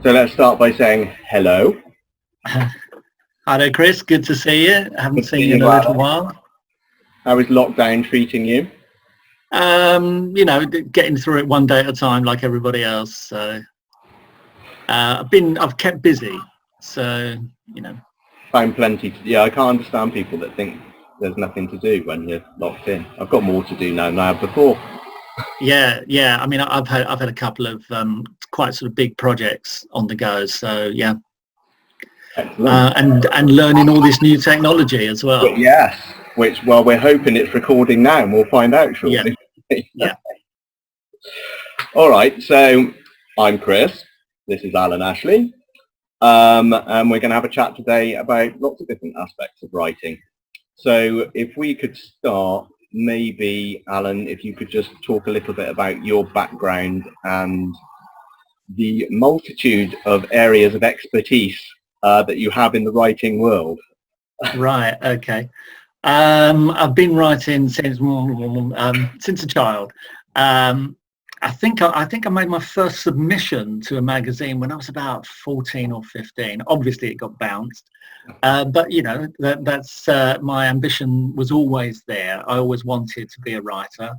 So let's start by saying hello. Hi there, Chris. Good to see you. I haven't seen you in a little while. How is lockdown treating you? Getting through it one day at a time, like everybody else. So I've kept busy. So Found plenty to. Yeah, I can't understand people that think there's nothing to do when you're locked in. I've got more to do now than I had before. Yeah. I mean, I've had a couple of quite sort of big projects on the go. So yeah. Excellent. And learning all this new technology as well. Yes. Which, well, we're hoping it's recording now, and we'll find out shortly. Yeah. All right. So I'm Chris. This is Alan Ashley. And we're going to have a chat today about lots of different aspects of writing. So if we could start, maybe, Alan, if you could just talk a little bit about your background and the multitude of areas of expertise that you have in the writing world. Right. Okay. I've been writing since a child. I think I made my first submission to a magazine when I was about 14 or 15. Obviously, it got bounced, but that's my ambition was always there. I always wanted to be a writer.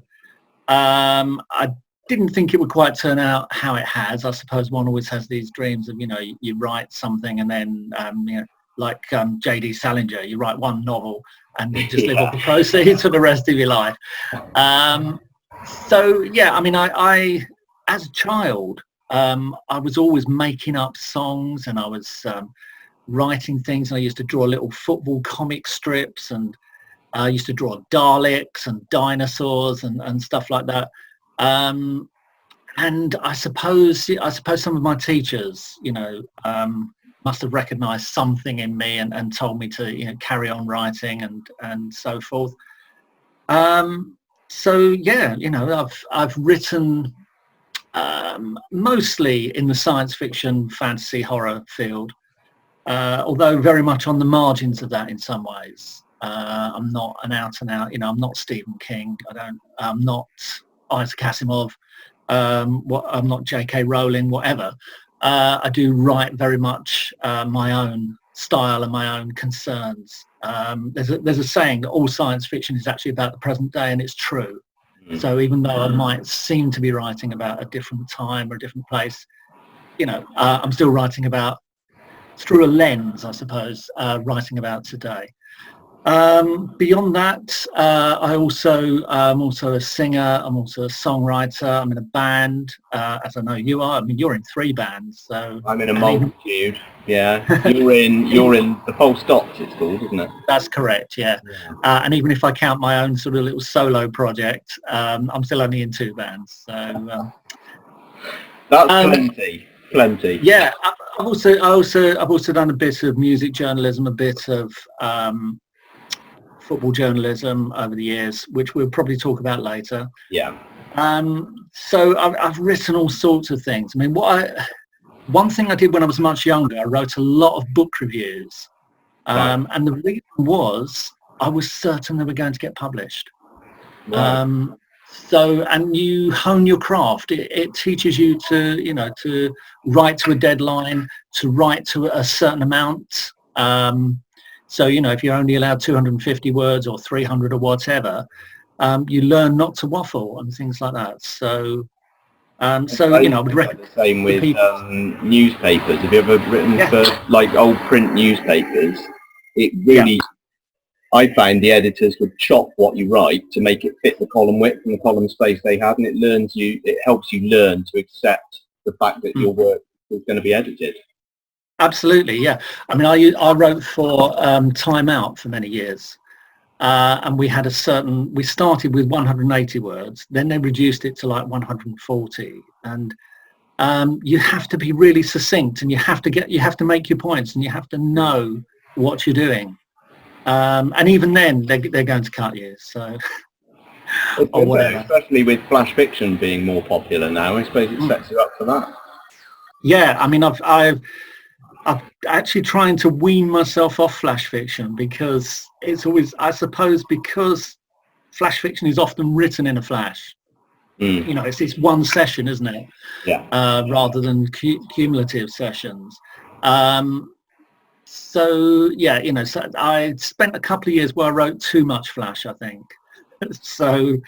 I didn't think it would quite turn out how it has. I suppose one always has these dreams of you write something and then like J.D. Salinger, you write one novel and you just live off the proceeds for the rest of your life. So yeah, I mean, I as a child, I was always making up songs and I was writing things. And I used to draw little football comic strips, and I used to draw Daleks and dinosaurs and stuff like that. And I suppose some of my teachers, must have recognised something in me and told me to carry on writing and so forth. So yeah, I've written mostly in the science fiction, fantasy, horror field, although very much on the margins of that in some ways. I'm not an out and out, I'm not Stephen King. I'm not Isaac Asimov. I'm not J.K. Rowling, whatever. I do write very much my own style and my own concerns. There's a saying that all science fiction is actually about the present day, and it's true. So even though I might seem to be writing about a different time or a different place, I'm still writing about, through a lens, I suppose, writing about today. Beyond that, I'm also a singer. I'm also a songwriter. I'm in a band, as I know you are. I mean, you're in 3 bands. So I'm in a multitude. Yeah, you're in the Full Stops, it's called, isn't it? That's correct. Yeah. And even if I count my own sort of little solo project, I'm still only in 2 bands. So that's plenty. Yeah, I've also done a bit of music journalism, a bit of football journalism over the years, which we'll probably talk about later. Yeah. So I've written all sorts of things. I mean, one thing I did when I was much younger, I wrote a lot of book reviews. Right. And the reason was I was certain they were going to get published. Right. And you hone your craft. It teaches you to write to a deadline, to write to a certain amount. So, if you're only allowed 250 words or 300 or whatever, you learn not to waffle and things like that. So, I would recommend the same with newspapers. Have you ever written for like old print newspapers? It really, I found the editors would chop what you write to make it fit the column width and the column space they had, and it helps you learn to accept the fact that your work is going to be edited. Absolutely, yeah. I mean, I wrote for Time Out for many years, and we started with 180 words, then they reduced it to like 140, and you have to be really succinct, and you have to make your points, and you have to know what you're doing, and even then they're going to cut you. So, or whatever. Especially with flash fiction being more popular now, I suppose it sets you up for that. Yeah, I mean, I've actually trying to wean myself off flash fiction, because it's always, I suppose, because flash fiction is often written in a flash. You know, it's this one session, isn't it? Yeah. Rather than cumulative sessions. So yeah, you know, so I spent a couple of years where I wrote too much flash, I think. So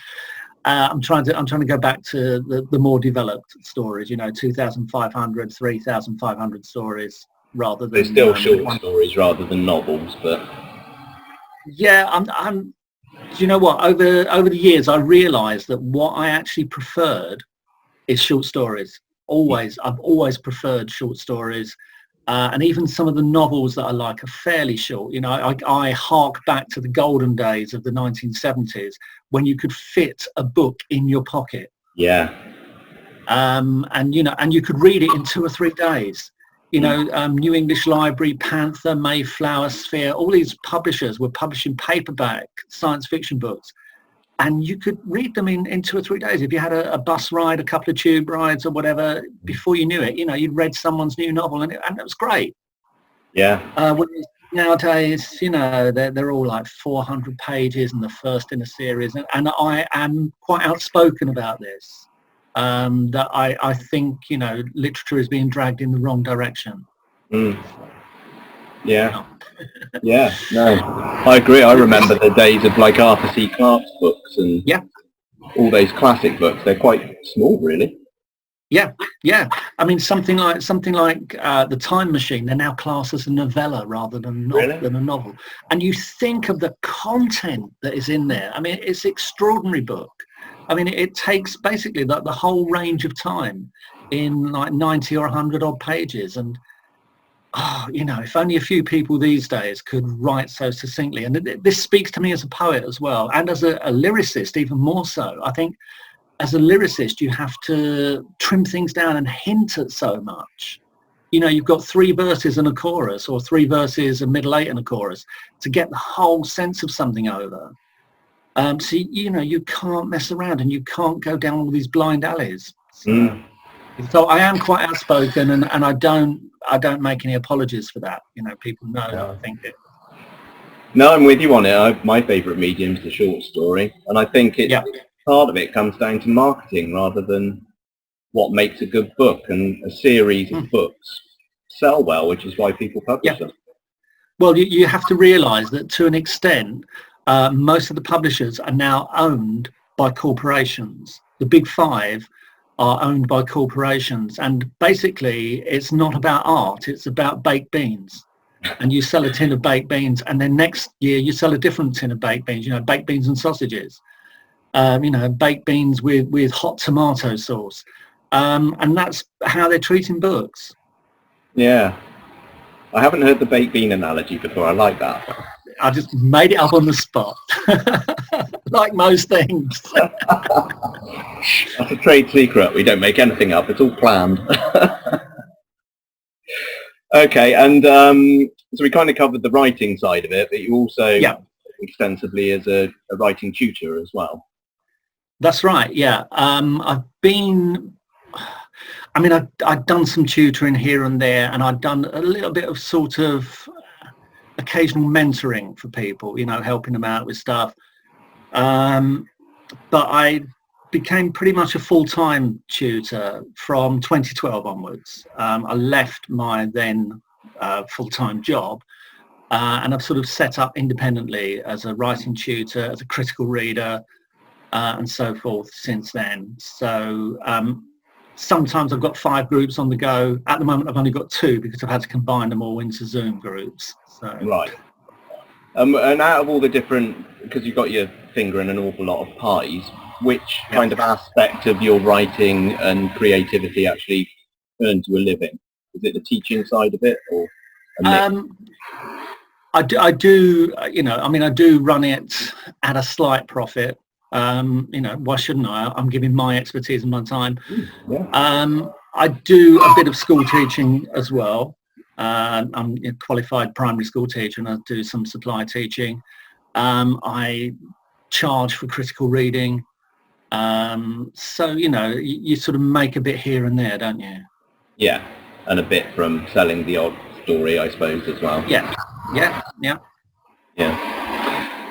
I'm trying to go back to the more developed stories, you know, 2,500, 3,500 stories rather than. They're still short stories rather than novels, but. Yeah, I'm. Do you know what? Over the years, I realised that what I actually preferred is short stories. I've always preferred short stories. And even some of the novels that I like are fairly short. You know, I hark back to the golden days of the 1970s when you could fit a book in your pocket. Yeah. And, you know, and you could read it in 2 or 3 days. You know, New English Library, Panther, Mayflower, Sphere, all these publishers were publishing paperback science fiction books. And you could read them in 2 or 3 days. If you had a bus ride, a couple of tube rides or whatever, before you knew it, you know, you'd read someone's new novel and it was great. Yeah. Nowadays, you know, they're all like 400 pages and the first in a series. And I am quite outspoken about this, that I think, you know, literature is being dragged in the wrong direction. Yeah. Yeah, no, I agree. I remember the days of like Arthur C. Clarke's books and all those classic books. They're quite small, really. Yeah. I mean, something like The Time Machine, they're now classed as a novella rather than a novel. And you think of the content that is in there. I mean, it's an extraordinary book. I mean, it takes basically the whole range of time in like 90 or 100 odd pages. And you know, if only a few people these days could write so succinctly. And this speaks to me as a poet as well, and as a lyricist even more so. I think as a lyricist, you have to trim things down and hint at so much. You know, you've got 3 verses and a chorus, or 3 verses, a middle 8 and a chorus, to get the whole sense of something over. So, you know, you can't mess around and you can't go down all these blind alleys. So I am quite outspoken, and I don't make any apologies for that. You know, people know that I think it. No, I'm with you on it. My favourite medium is the short story, and I think part of it comes down to marketing rather than what makes a good book. And a series of books sell well, which is why people publish them. Well, you have to realise that to an extent, most of the publishers are now owned by corporations. The big 5 are owned by corporations, and basically it's not about art, it's about baked beans. And you sell a tin of baked beans, and then next year you sell a different tin of baked beans, you know, baked beans and sausages, you know, baked beans with hot tomato sauce, and that's how they're treating books. Yeah, I haven't heard the baked bean analogy before. I like that. I just made it up on the spot. Like most things. That's a trade secret. We don't make anything up. It's all planned. Okay, and so we kind of covered the writing side of it, but you also extensively as a writing tutor as well. That's right, yeah. I've done some tutoring here and there, and I've done a little bit of sort of occasional mentoring for people, you know, helping them out with stuff. But I became pretty much a full-time tutor from 2012 onwards. I left my then full-time job, and I've sort of set up independently as a writing tutor, as a critical reader, and so forth since then. So sometimes I've got 5 groups on the go. At the moment I've only got 2 because I've had to combine them all into Zoom groups. So. Right. And out of all the different, because you've got your finger in an awful lot of pies, which kind of aspect of your writing and creativity actually earns you a living? Is it the teaching side of it, or I do, you know, I mean, I do run it at a slight profit. You know, why shouldn't I? I'm giving my expertise and my time. I do a bit of school teaching as well. I'm a qualified primary school teacher, and I do some supply teaching. I charge for critical reading. So, you know, you sort of make a bit here and there, don't you? Yeah, and a bit from selling the odd story, I suppose, as well. Yeah.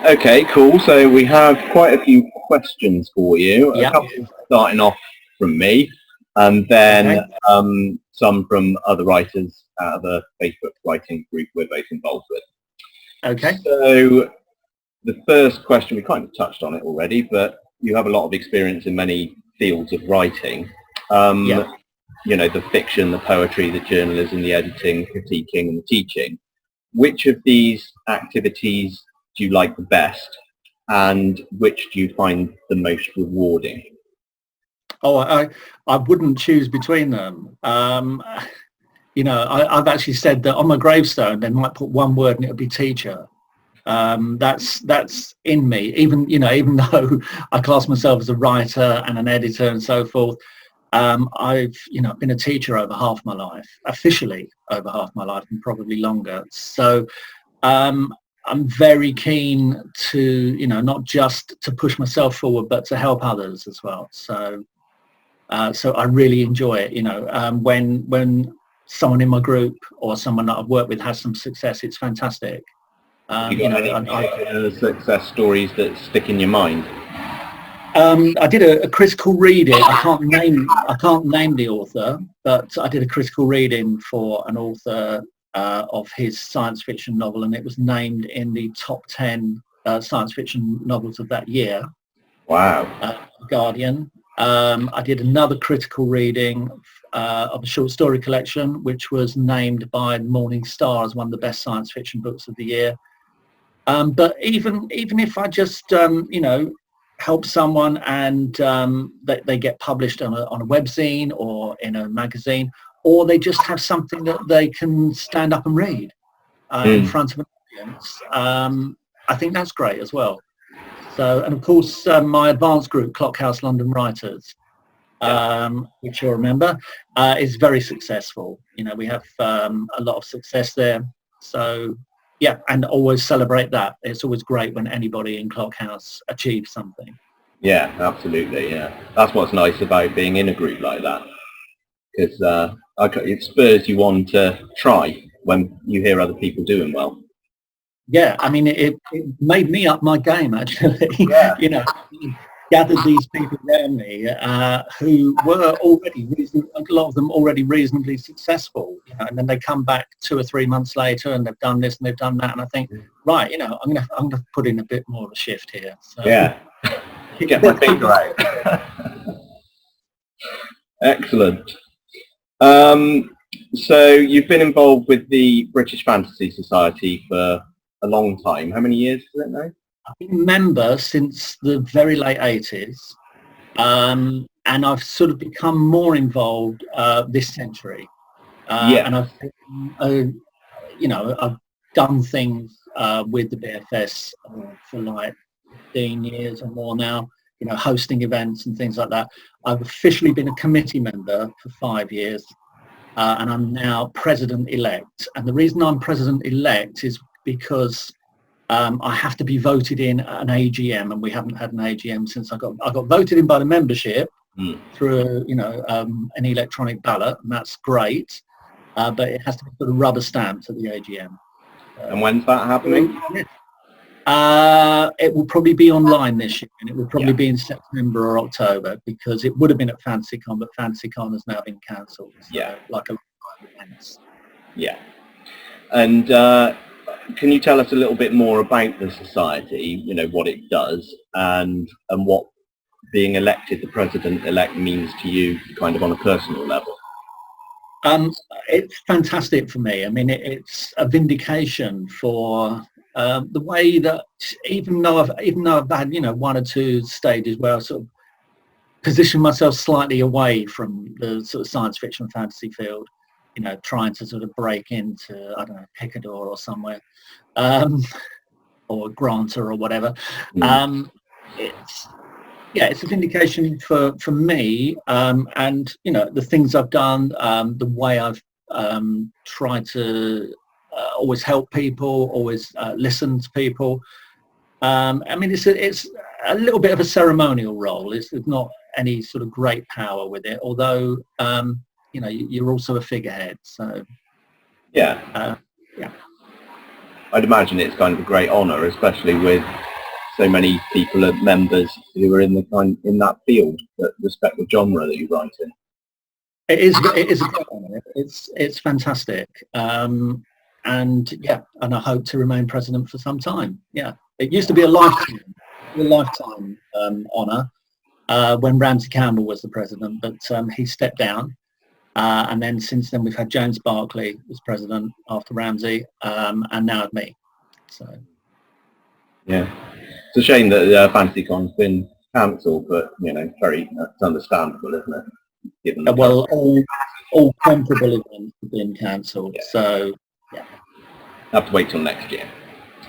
Okay, cool. So we have quite a few questions for you. Yep. A couple starting off from me, and then some from other writers out of a Facebook writing group we're both involved with. Okay. So the first question, we kind of touched on it already, but you have a lot of experience in many fields of writing. You know, the fiction, the poetry, the journalism, the editing, critiquing, and the teaching. Which of these activities do you like the best, and which do you find the most rewarding? Oh, I wouldn't choose between them. You know, I've actually said that on my gravestone they might put one word and it would be teacher. That's in me. Even though I class myself as a writer and an editor and so forth, I've been a teacher over half my life, officially over half my life, and probably longer. So I'm very keen to not just to push myself forward, but to help others as well. So I really enjoy it. When someone in my group or someone that I've worked with has some success, it's fantastic. You got any success stories that stick in your mind? I did a critical reading. I can't name the author, but I did a critical reading for an author of his science fiction novel, and it was named in the top 10 science fiction novels of that year. Wow. Guardian. I did another critical reading of a short story collection, which was named by Morning Star as one of the best science fiction books of the year. But even if I just help someone and they get published on a webzine or in a magazine, or they just have something that they can stand up and read in front of an audience, I think that's great as well. So, and of course, my advanced group, Clockhouse London Writers, which you'll remember, is very successful. We have a lot of success there. So, yeah, and always celebrate that. It's always great when anybody in Clockhouse achieves something. Yeah, absolutely. Yeah, that's what's nice about being in a group like that, because it spurs you on to try when you hear other people doing well. Yeah, I mean, it made me up my game, actually. Yeah. Gathered these people around me who were already a lot of them already reasonably successful, and then they come back 2 or 3 months later and they've done this and they've done that, and I think, right, I'm gonna put in a bit more of a shift here. So, yeah, get my finger out. Excellent. So you've been involved with the British Fantasy Society for a long time. How many years is it now? I've been a member since the very late 80s, and I've sort of become more involved this century. And I've done things with the BFS for like 15 years or more now, hosting events and things like that. I've officially been a committee member for 5 years, and I'm now president-elect. And the reason I'm president-elect is because I have to be voted in at an AGM, and we haven't had an AGM since I got voted in by the membership through an electronic ballot, and that's great. But it has to be sort of rubber stamped at the AGM. And when's that happening? It will probably be online this year, and it will probably be in September or October, because it would have been at FantasyCon, but FantasyCon has now been cancelled. So, like a lot of events. Yeah. And can you tell us a little bit more about the society, what it does, and what being elected the president-elect means to you kind of on a personal level? It's fantastic for me. I mean, it's a vindication for the way that even though I've had 1 or 2 stages where I sort of position myself slightly away from the sort of science fiction fantasy field, trying to sort of break into, I don't know, Picador or somewhere, or Granter or whatever. It's a vindication for me, and the things I've done, the way I've tried to always help people, always listen to people. I mean, it's a little bit of a ceremonial role. There's not any sort of great power with it, although you're also a figurehead. So I'd imagine it's kind of a great honour, especially with so many people are members who are in that field that respect the genre that you write in. It is a great honour. It's fantastic. And yeah, and I hope to remain president for some time. Yeah, it used to be a lifetime honour when Ramsey Campbell was the president, but he stepped down. And then since then we've had James Barclay as president after Ramsey, and now me. So yeah, it's a shame that FantasyCon's been cancelled, but it's understandable, isn't it? Given well, all comparable events have been cancelled. Yeah. So yeah, have to wait till next year.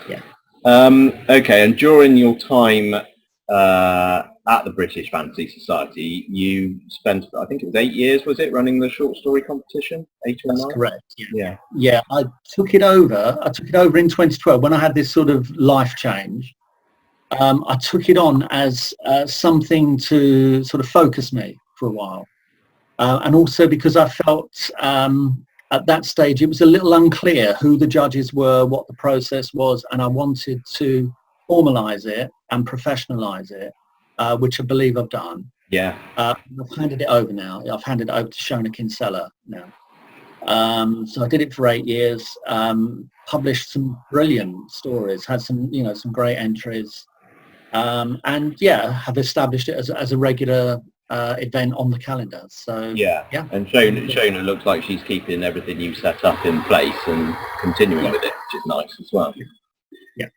Yeah. Okay, and during your time at the British Fantasy Society, you spent, I think it was 8 years, was it, running the short story competition? 8 or 9? That's correct. Yeah. Yeah, I took it over in 2012 when I had this sort of life change. I took it on as something to sort of focus me for a while. And also because I felt at that stage it was a little unclear who the judges were, what the process was, and I wanted to formalise it and professionalise it, which I believe I've done. Yeah. I've handed it over now. I've handed it over to Shona Kinsella now. So I did it for 8 years, published some brilliant stories, had some great entries, and yeah, have established it as a regular event on the calendar. So yeah. And Shona looks like she's keeping everything you set up in place and continuing with it, which is nice as well. Yeah.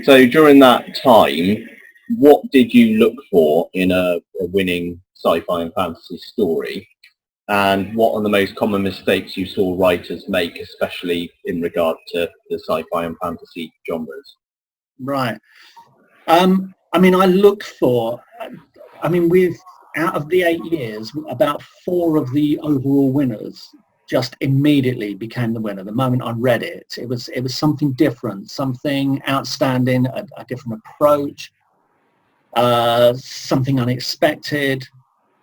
So during that time, what did you look for in a winning sci-fi and fantasy story? And what are the most common mistakes you saw writers make, especially in regard to the sci-fi and fantasy genres? Right. I mean, out of the 8 years, about 4 of the overall winners just immediately became the winner. The moment I read it, it was something different, something outstanding, a different approach, something unexpected.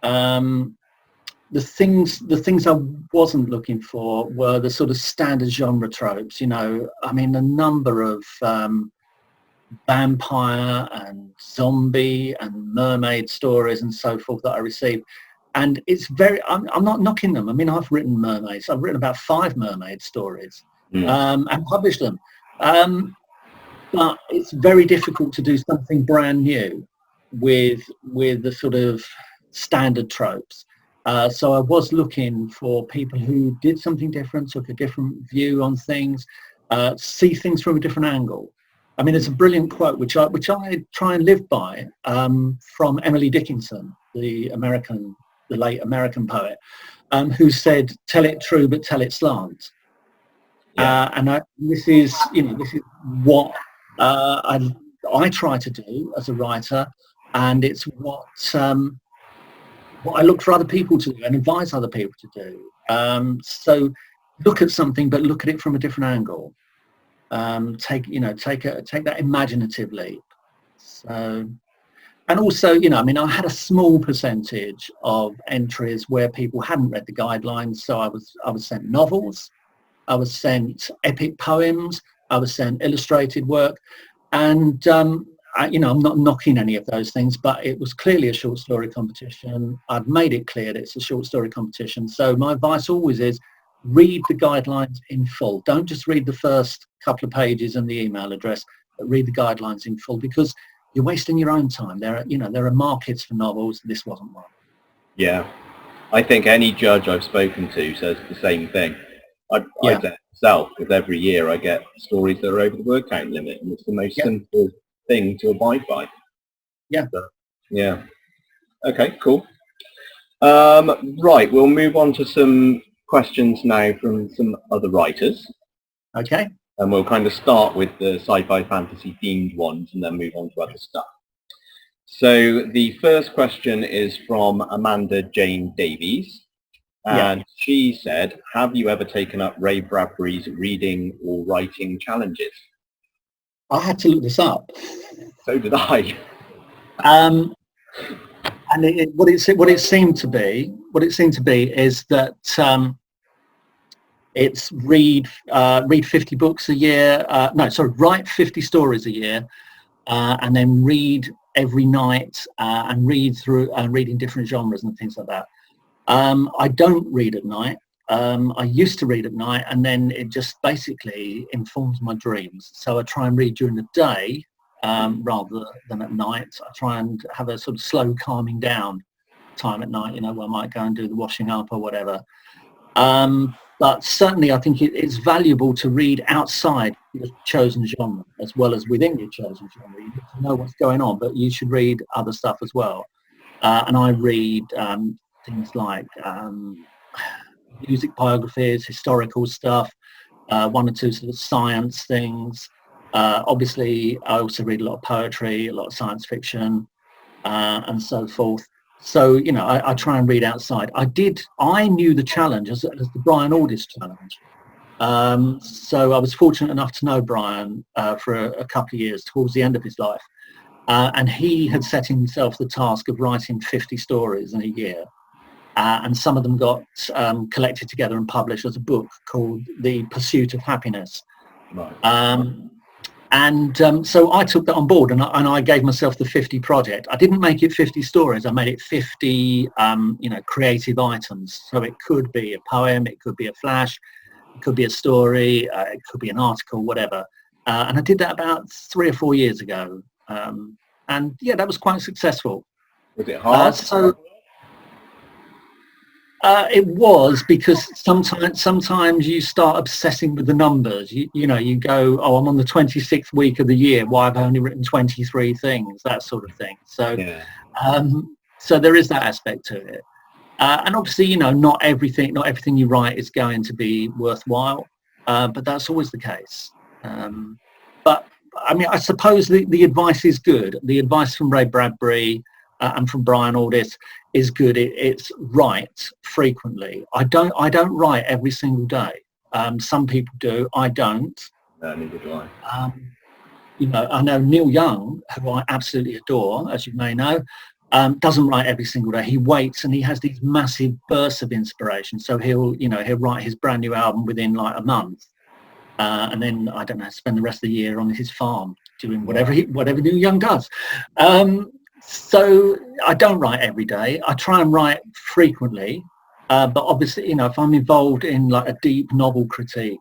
The things I wasn't looking for were the sort of standard genre tropes. I mean, a number of vampire and zombie and mermaid stories and so forth that I received, and it's I'm not knocking them. I mean, I've written mermaids. I've written about 5 mermaid stories and published them, but it's very difficult to do something brand new with the sort of standard tropes. So I was looking for people who did something different, took a different view on things, see things from a different angle. I mean, there's a brilliant quote which I try and live by, from Emily Dickinson, the late American poet, who said, "Tell it true, but tell it slant." Yeah. And this is what I try to do as a writer, and it's what I look for other people to do and advise other people to do. So look at something, but look at it from a different angle. Take that imaginative leap. So, and also, I mean, I had a small percentage of entries where people hadn't read the guidelines. So I was sent novels, I was sent epic poems, I was sent illustrated work, and I'm not knocking any of those things, but it was clearly a short story competition. I've made it clear that it's a short story competition. So my advice always is read the guidelines in full. Don't just read the first couple of pages and the email address, but read the guidelines in full, because you're wasting your own time. There are markets for novels. This wasn't one. Yeah. I think any judge I've spoken to says the same thing. I say it myself, because every year I get stories that are over the word count limit, and it's the most simple thing to abide by. Yeah. So, yeah. Okay, cool. Right, we'll move on to some questions now from some other writers. Okay. And we'll kind of start with the sci-fi fantasy themed ones and then move on to other stuff. So the first question is from Amanda Jane Davies. And she said, have you ever taken up Ray Bradbury's reading or writing challenges? I had to look this up. So did I. And what it seemed to be is that it's read 50 books a year. Write 50 stories a year, and then read every night and read through and read in different genres and things like that. I don't read at night. I used to read at night, and then it just basically informs my dreams. So I try and read during the day rather than at night. I try and have a sort of slow calming down time at night, where I might go and do the washing up or whatever. But certainly I think it's valuable to read outside your chosen genre as well as within your chosen genre. You need to know what's going on, but you should read other stuff as well. And I read things like music biographies, historical stuff, one or two sort of science things. Obviously, I also read a lot of poetry, a lot of science fiction, and so forth. So, I try and read outside. I knew the challenge as the Brian Aldiss challenge. So I was fortunate enough to know Brian for a couple of years towards the end of his life. And he had set himself the task of writing 50 stories in a year. And some of them got collected together and published as a book called The Pursuit of Happiness. Right. So I took that on board, and I gave myself the 50 project. I didn't make it 50 stories. I made it 50, creative items. So it could be a poem, it could be a flash, it could be a story, it could be an article, whatever. And I did that about 3 or 4 years ago. And yeah, that was quite successful. Was it hard? It was, because sometimes you start obsessing with the numbers. You go, oh, I'm on the 26th week of the year. Why have I only written 23 things? That sort of thing. So, yeah. So there is that aspect to it. And obviously, not everything you write is going to be worthwhile, but that's always the case. But I mean, I suppose the advice is good. The advice from Ray Bradbury and from Brian Aldiss is good. It's write frequently. I don't write every single day. Some people do. I don't. No, neither do I. I know Neil Young, who I absolutely adore, as you may know, doesn't write every single day. He waits, and he has these massive bursts of inspiration. So he'll write his brand new album within like a month, and then I don't know, spend the rest of the year on his farm doing whatever Neil Young does. So I don't write every day. I try and write frequently, but obviously, if I'm involved in like a deep novel critique,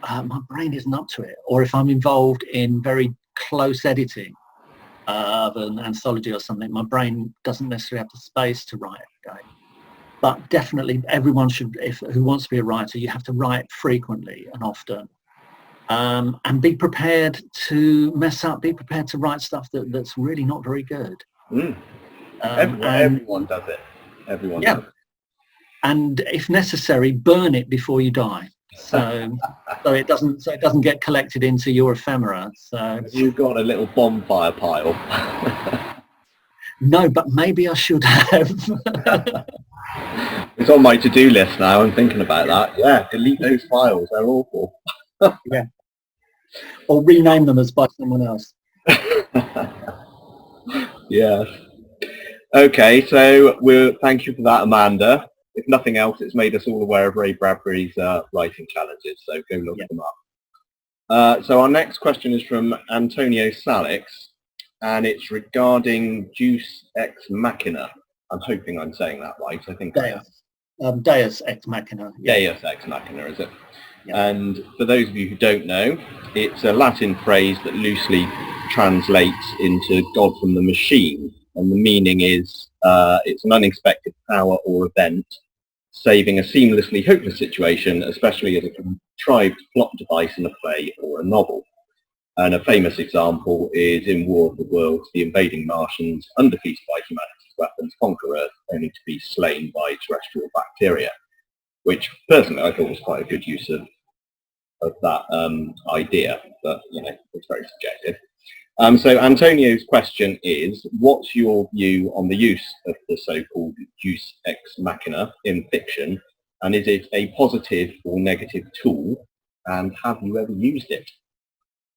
my brain isn't up to it. Or if I'm involved in very close editing of an anthology or something, my brain doesn't necessarily have the space to write every day. But definitely, everyone should, who wants to be a writer, you have to write frequently and often. And be prepared to mess up. Be prepared to write stuff that's really not very good. Everyone does it. Everyone does it. And if necessary, burn it before you die. So it doesn't get collected into your ephemera. So you've got a little bonfire pile. No, but maybe I should have. It's on my to-do list now. I'm thinking about that. Yeah, delete those files. They're awful. Yeah. Or rename them by someone else. Yes. Okay, so thank you for that, Amanda. If nothing else, it's made us all aware of Ray Bradbury's writing challenges, so go look them up. So our next question is from Antonio Salix, and it's regarding Deus Ex Machina. I'm hoping I'm saying that right. I think Deus Ex Machina. Yeah. Deus Ex Machina, is it? Yeah. And for those of you who don't know, it's a Latin phrase that loosely translates into God from the machine, and the meaning is it's an unexpected power or event saving a seamlessly hopeless situation, especially as a contrived plot device in a play or a novel. And a famous example is in War of the Worlds, the invading Martians, undefeated by humanity's weapons, conquer Earth only to be slain by terrestrial bacteria, which personally I thought was quite a good use of that idea, but it's very subjective. So Antonio's question is, what's your view on the use of the so-called Deus Ex Machina in fiction, and is it a positive or negative tool, and have you ever used it?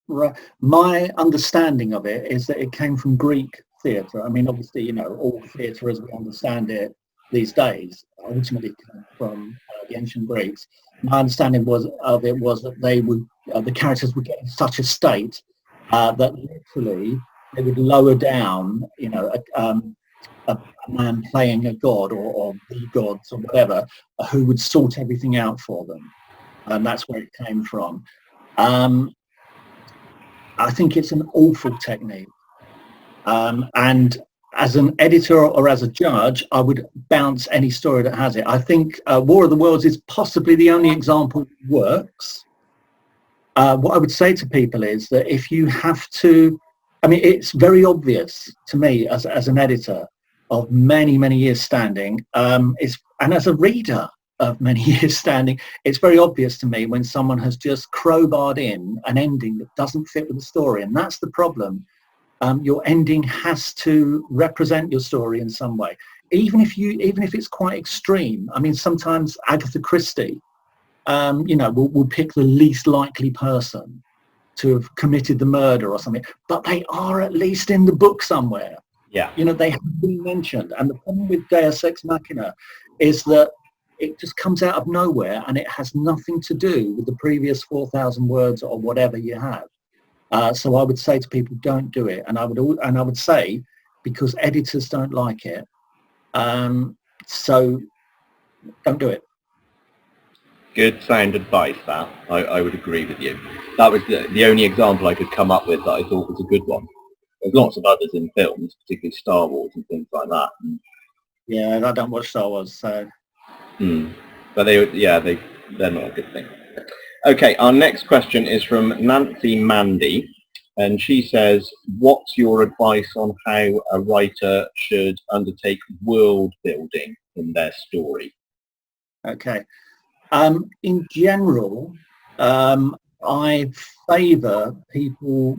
Right. My understanding of it is that it came from Greek theatre. I mean, obviously, all theatre as we understand it these days ultimately came from the ancient Greeks. My understanding was that they would, the characters would get in such a state that literally they would lower down, you know, a man playing a god or the gods or whatever, who would sort everything out for them. And that's where it came from. I think it's an awful technique. And as an editor or as a judge, I would bounce any story that has it. I think War of the Worlds is possibly the only example that works. What I would say to people is that if you have to, I mean, it's very obvious to me as an editor of many, many years standing, and as a reader of many years standing, it's very obvious to me when someone has just crowbarred in an ending that doesn't fit with the story. And that's the problem. Your ending has to represent your story in some way, even if it's quite extreme. I mean, sometimes Agatha Christie, you know, will pick the least likely person to have committed the murder or something, but they are at least in the book somewhere. Yeah. You know, they have been mentioned. And the problem with Deus Ex Machina is that it just comes out of nowhere and it has nothing to do with the previous 4,000 words or whatever you have. So I would say to people, don't do it. And I would say, because editors don't like it, so don't do it. Good sound advice, that. I would agree with you. That was the only example I could come up with that I thought was a good one. There's lots of others in films, particularly Star Wars and things like that. Yeah, I don't watch Star Wars, so. But they're not a good thing. Okay, our next question is from Nancy Mandy, and she says, what's your advice on how a writer should undertake world building in their story? Okay. In general, I favour people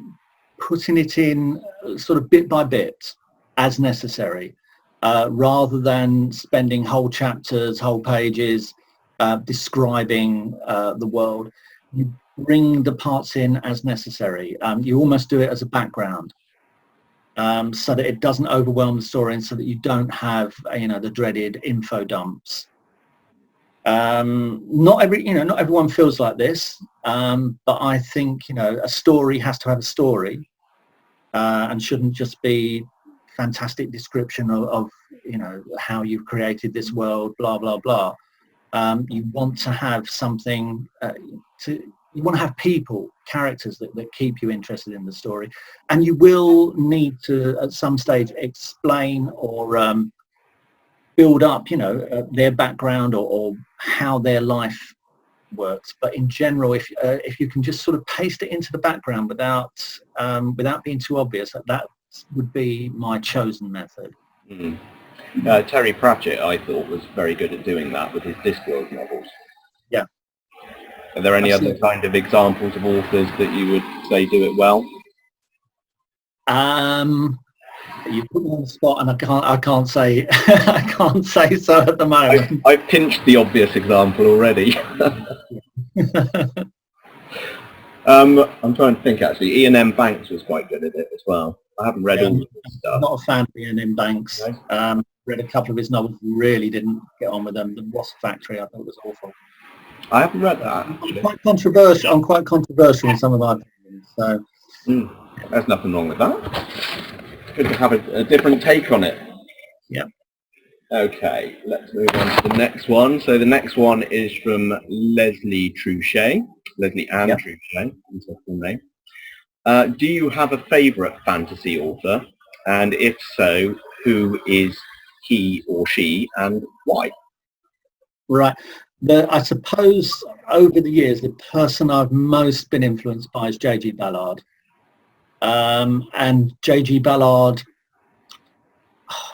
putting it in sort of bit by bit as necessary, rather than spending whole chapters, whole pages describing the world. You bring the parts in as necessary. You almost do it as a background, so that it doesn't overwhelm the story and so that you don't have, you know, the dreaded info dumps. Not everyone feels like this, but I think, you know, a story has to have a story, and shouldn't just be fantastic description of you know, how you've created this world, blah blah blah. You want to have something you want to have people, characters that keep you interested in the story, and you will need to at some stage explain or build up, you know, their background or how their life works. But in general, if you can just sort of paste it into the background without being too obvious, that would be my chosen method. Terry Pratchett, I thought, was very good at doing that with his Discworld novels. Yeah. Are there any other kind of examples of authors that you would say do it well? You put me on the spot, and I can't say I can't say so at the moment. I've pinched the obvious example already. I'm trying to think, actually. Ian M. Banks was quite good at it as well. I haven't read all of his stuff. I'm not a fan of Ian M. Banks. No. Read a couple of his novels, really didn't get on with them. The Wasp Factory, I thought, was awful. I haven't read that, actually. I'm quite controversial in some of my opinions. So. There's nothing wrong with that. Good to have a different take on it. Yeah. Okay, let's move on to the next one. So the next one is from Leslie Truchet. Leslie Ann Truchet, interesting name. Do you have a favourite fantasy author? And if so, who is he or she and why? Right. I suppose over the years, the person I've most been influenced by is J.G. Ballard. And J.G. Ballard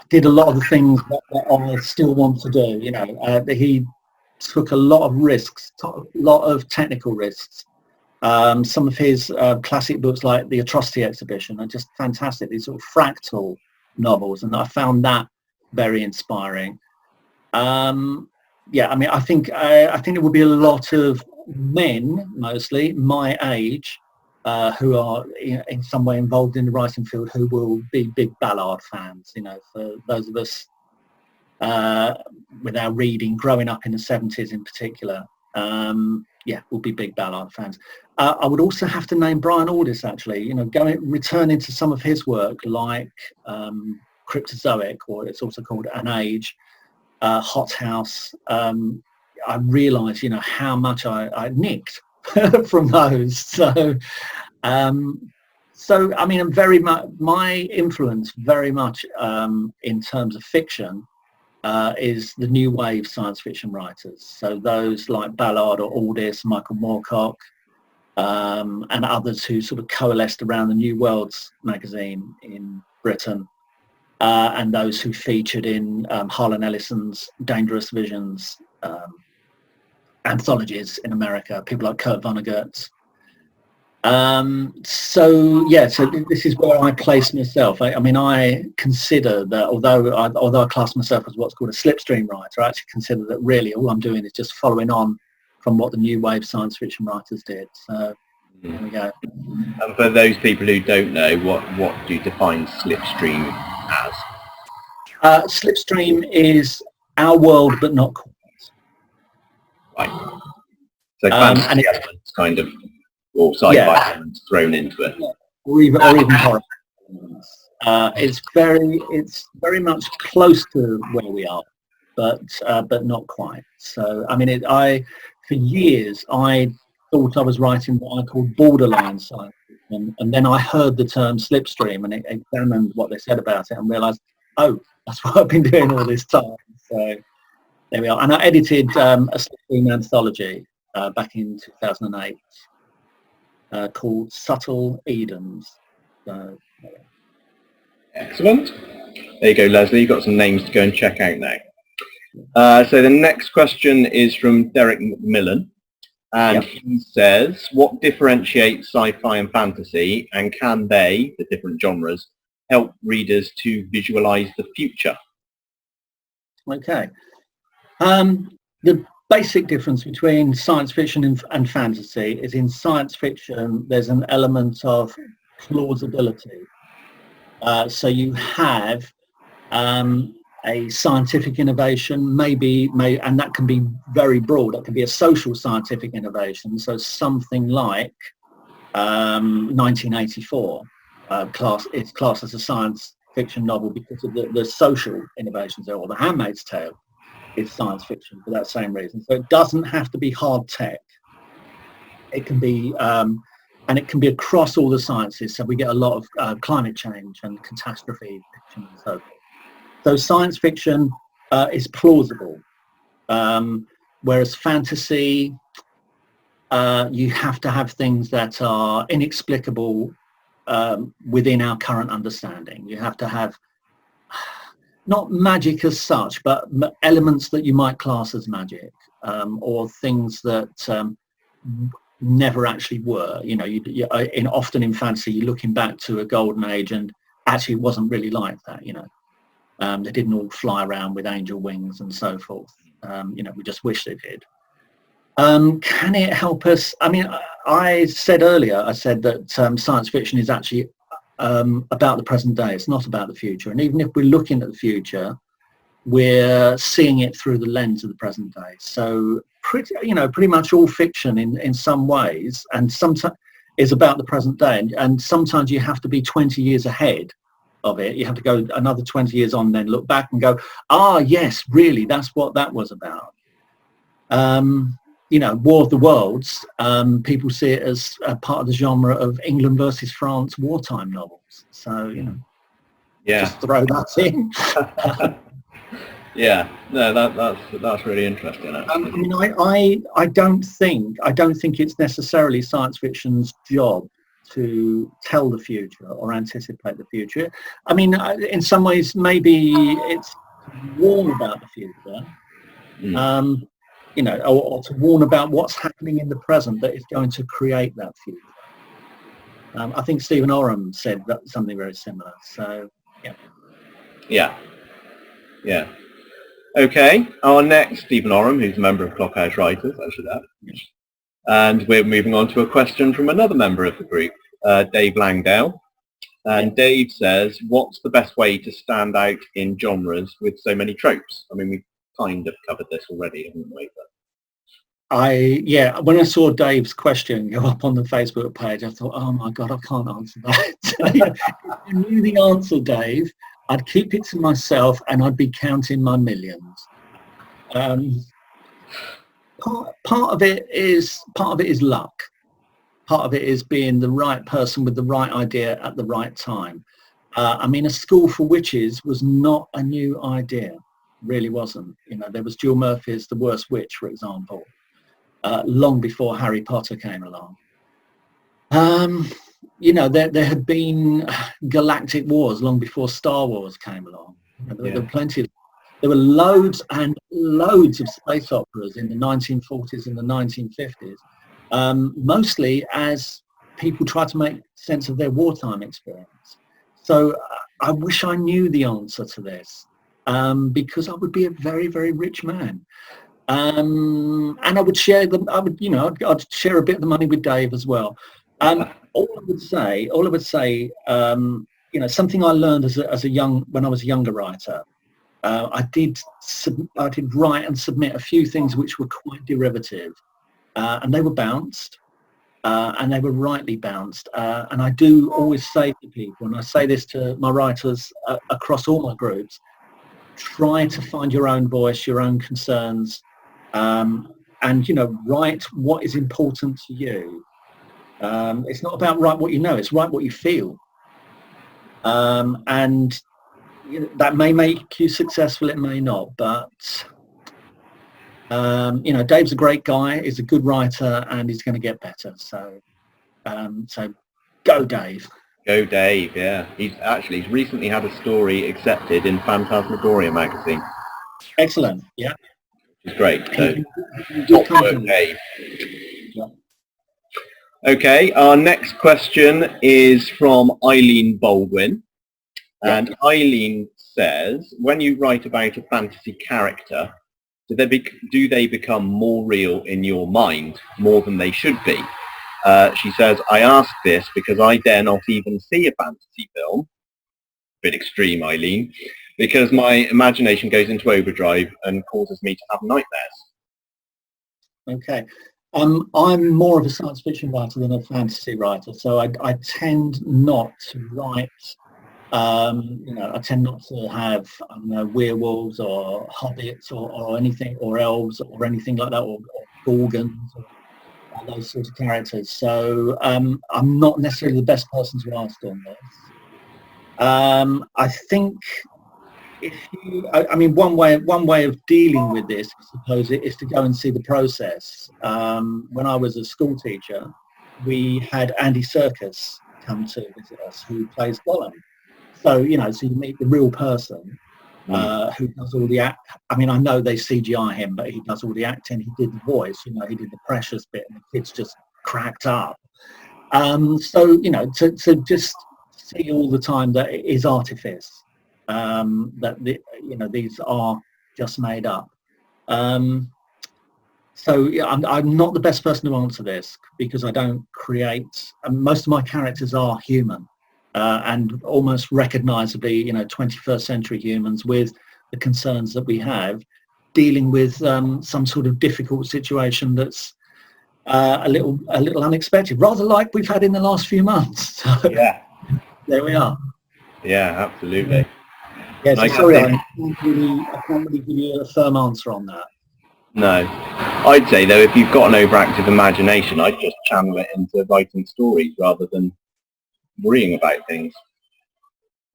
did a lot of the things that I still want to do. You know, he took a lot of risks, a lot of technical risks. Some of his classic books, like The Atrocity Exhibition, are just fantastic. These sort of fractal novels, and I found that very inspiring. Yeah, I mean, I think there would be a lot of men, mostly my age, who are in some way involved in the writing field, who will be big Ballard fans. You know, for those of us with our reading growing up in the 70s in particular, yeah, we'll be big Ballard fans. I would also have to name Brian Aldiss, actually. You know, returning to some of his work, like Cryptozoic, or it's also called An Age, Hothouse. I realised, you know, how much I nicked from those. So I mean, I'm very much, my influence very much in terms of fiction is the new wave science fiction writers. So those like Ballard or Aldiss, Michael Moorcock, and others who sort of coalesced around the New Worlds magazine in Britain, and those who featured in Harlan Ellison's Dangerous Visions anthologies in America, people like Kurt Vonnegut. So yeah, so this is where I place myself. I mean, I consider that although I class myself as what's called a slipstream writer, I actually consider that really all I'm doing is just following on from what the new wave science fiction writers did. So there we go. And for those people who don't know, what do you define slipstream as? Slipstream is our world, but not quite. Right. So fantasy elements, kind of, or sci-fi elements thrown into it, or even horror elements. It's very much close to where we are, but not quite. So I mean, for years I thought I was writing what I call borderline science fiction, and then I heard the term slipstream and examined what they said about it and realised, oh, that's what I've been doing all this time. So there we are. And I edited a slipstream anthology back in 2008 called Subtle Edens. So, excellent. There you go, Leslie. You've got some names to go and check out now. So the next question is from Derek McMillan. And he says, what differentiates sci-fi and fantasy, and can they, the different genres, help readers to visualize the future? Okay. The basic difference between science fiction and fantasy is in science fiction, there's an element of plausibility. So you have a scientific innovation, and that can be very broad. That can be a social scientific innovation. So something like 1984 it's classed as a science fiction novel because of the social innovations there, or The Handmaid's Tale is science fiction for that same reason. So it doesn't have to be hard tech. It can be, and it can be across all the sciences. So we get a lot of climate change and catastrophe fiction and so forth. So science fiction is plausible, whereas fantasy, you have to have things that are inexplicable within our current understanding. You have to have not magic as such, but elements that you might class as magic, or things that never actually were. You know, often in fantasy, you're looking back to a golden age, and actually it wasn't really like that. You know. They didn't all fly around with angel wings and so forth. You know, we just wish they did. Can it help us? I mean, I said earlier, that science fiction is actually about the present day. It's not about the future. And even if we're looking at the future, we're seeing it through the lens of the present day. So pretty much all fiction in some ways, and sometimes is about the present day. And sometimes you have to be 20 years ahead of it. You have to go another 20 years on, then look back and go, yes, really, that's what that was about. You know, War of the Worlds, people see it as a part of the genre of England versus France wartime novels. So, you know, just throw that in. Yeah, no, that's really interesting. I mean, I don't think it's necessarily science fiction's job to tell the future or anticipate the future. I mean, in some ways, maybe it's to warn about the future, you know, or to warn about what's happening in the present that is going to create that future. I think Stephen Oram said something very similar. So, yeah. Okay, our next Stephen Oram, who's a member of Clockhouse Writers, I should add. And we're moving on to a question from another member of the group, Dave Langdale. And Dave says, what's the best way to stand out in genres with so many tropes? I mean, we've kind of covered this already, haven't we? When I saw Dave's question go up on the Facebook page, I thought, oh my God, I can't answer that. If I knew the answer, Dave, I'd keep it to myself and I'd be counting my millions. Part of it is luck. Part of it is being the right person with the right idea at the right time. I mean, A School for Witches was not a new idea, really wasn't. You know, there was Jill Murphy's The Worst Witch, for example, long before Harry Potter came along. You know, there had been galactic wars long before Star Wars came along. You know, there were plenty of, there were loads and loads of space operas in the 1940s and the 1950s, mostly as people tried to make sense of their wartime experience. So I wish I knew the answer to this, because I would be a very, very rich man. And I would share them. I'd share a bit of the money with Dave as well. All I would say, you know, something I learned when I was a younger writer. I did write and submit a few things which were quite derivative, and they were bounced, and they were rightly bounced. And I do always say to people, and I say this to my writers across all my groups, try to find your own voice, your own concerns, and, you know, write what is important to you. It's not about write what you know, it's write what you feel. And you know, that may make you successful, it may not, but you know, Dave's a great guy, he's a good writer, and he's going to get better. So go Dave. Go Dave, yeah. He's recently had a story accepted in Phantasmagoria magazine. Excellent, yeah. It's great. So, top work, Dave. Yeah. Okay, our next question is from Eileen Baldwin. And Eileen says, when you write about a fantasy character, do they become more real in your mind, more than they should be? She says, I ask this because I dare not even see a fantasy film. Bit extreme, Eileen, because my imagination goes into overdrive and causes me to have nightmares. Okay. I'm more of a science fiction writer than a fantasy writer, so I tend not to write. You know, I tend not to have, I don't know, werewolves or hobbits or anything, or elves or anything like that, or gorgons or those sorts of characters. So I'm not necessarily the best person to ask on this. I think I mean, one way of dealing with this, I suppose, is to go and see the process. When I was a school teacher, we had Andy Serkis come to visit us, who plays Gollum. So, you know, so you meet the real person who does all the I mean, I know they CGI him, but he does all the acting. He did the voice, you know, he did the Precious bit, and the kids just cracked up. So, you know, to just see all the time that it is artifice, you know, these are just made up. So yeah, I'm not the best person to answer this, because I don't create. Most of my characters are human. And almost recognizably, you know, 21st century humans with the concerns that we have, dealing with some sort of difficult situation that's a little unexpected, rather like we've had in the last few months. So, yeah, there we are. Yeah, absolutely. Yeah, so sorry, I can't really give you a firm answer on that. No, I'd say though, if you've got an overactive imagination, I'd just channel it into writing stories rather than worrying about things,